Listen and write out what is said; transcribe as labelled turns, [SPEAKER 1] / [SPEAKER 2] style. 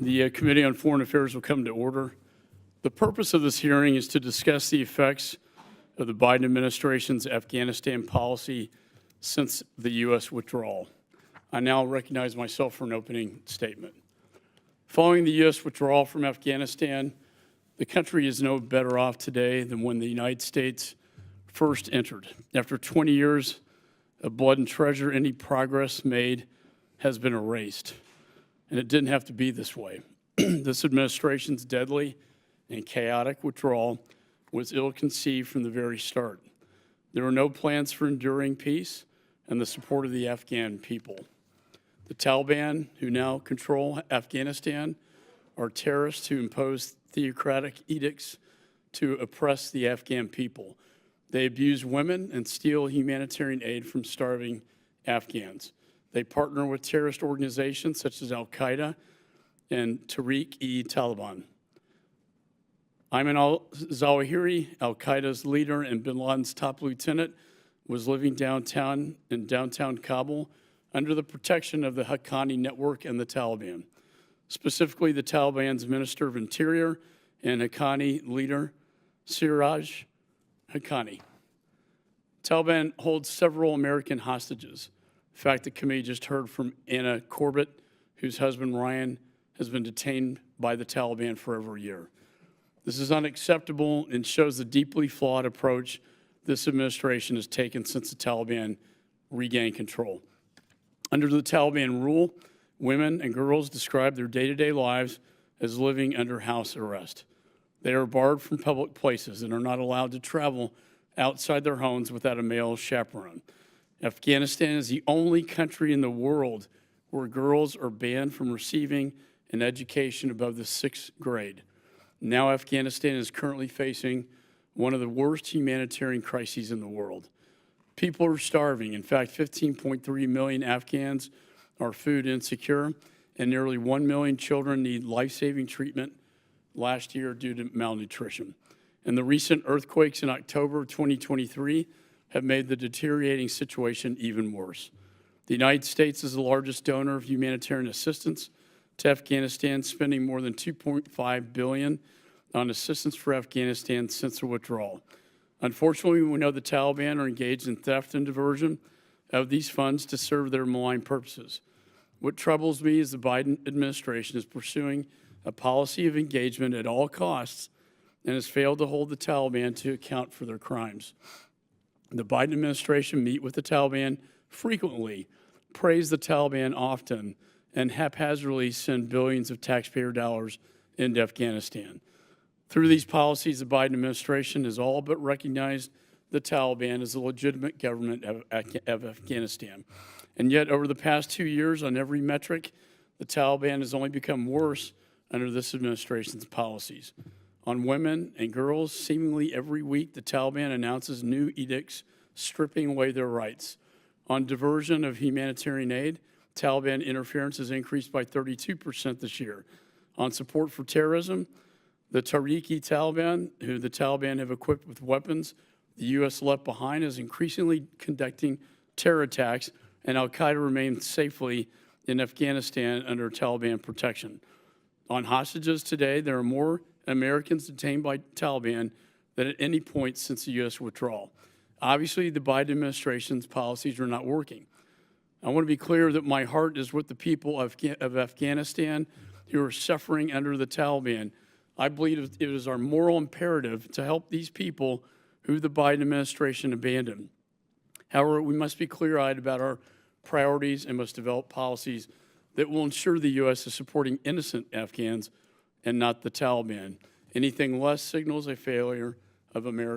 [SPEAKER 1] The Committee on Foreign Affairs will come to order. The purpose of this hearing is to discuss the effects of the Biden administration's Afghanistan policy since the U.S. withdrawal. I now recognize myself for an opening statement. Following the U.S. withdrawal from Afghanistan, the country is no better off today than when the United States first entered. After 20 years of blood and treasure, any progress made has been erased. And it didn't have to be this way. This administration's deadly and chaotic withdrawal was ill-conceived from the very start. There were no plans for enduring peace and the support of the Afghan people. The Taliban, who now control Afghanistan, are terrorists who impose theocratic edicts to oppress the Afghan people. They abuse women and steal humanitarian aid from starving Afghans. They partner with terrorist organizations such as al-Qaeda and Taliban. Ayman al-Zawahiri, al-Qaeda's leader and bin Laden's top lieutenant, was living in downtown Kabul under the protection of the Haqqani network and the Taliban, specifically the Taliban's Minister of Interior and Haqqani leader, Siraj Haqqani. Taliban holds several American hostages. In fact, the committee just heard from Anna Corbett, whose husband Ryan has been detained by the Taliban for over a year. This is unacceptable and shows the deeply flawed approach this administration has taken since the Taliban regained control. Under the Taliban rule, women and girls describe their day-to-day lives as living under house arrest. They are barred from public places and are not allowed to travel outside their homes without a male chaperone. Afghanistan is the only country in the world where girls are banned from receiving an education above the 6th grade. Now Afghanistan is currently facing one of the worst humanitarian crises in the world. People are starving. In fact, 15.3 million Afghans are food insecure, and nearly 1 million children need life-saving treatment last year due to malnutrition. And the recent earthquakes in October 2023 have made the deteriorating situation even worse. The United States is the largest donor of humanitarian assistance to Afghanistan, spending more than $2.5 billion on assistance for Afghanistan since the withdrawal. Unfortunately, we know the Taliban are engaged in theft and diversion of these funds to serve their malign purposes. What troubles me is the Biden administration is pursuing a policy of engagement at all costs and has failed to hold the Taliban to account for their crimes. The Biden administration meet with the Taliban frequently, praise the Taliban often, and haphazardly send billions of taxpayer dollars into Afghanistan. Through these policies, the Biden administration has all but recognized the Taliban as a legitimate government of Afghanistan. And yet, over the past 2 years, on every metric, the Taliban has only become worse under this administration's policies. On women and girls, seemingly every week, the Taliban announces new edicts stripping away their rights. On diversion of humanitarian aid, Taliban interference has increased by 32% this year. On support for terrorism, the Taliban, who the Taliban have equipped with weapons the U.S. left behind, is increasingly conducting terror attacks, and al-Qaeda remains safely in Afghanistan under Taliban protection. On hostages today, there are more Americans detained by Taliban than at any point since the U.S. withdrawal. Obviously, the Biden administration's policies are not working. I want to be clear that my heart is with the people of Afghanistan who are suffering under the Taliban. I believe it is our moral imperative to help these people who the Biden administration abandoned. However, we must be clear-eyed about our priorities and must develop policies that will ensure the U.S. is supporting innocent Afghans and not the Taliban. Anything less signals a failure of America.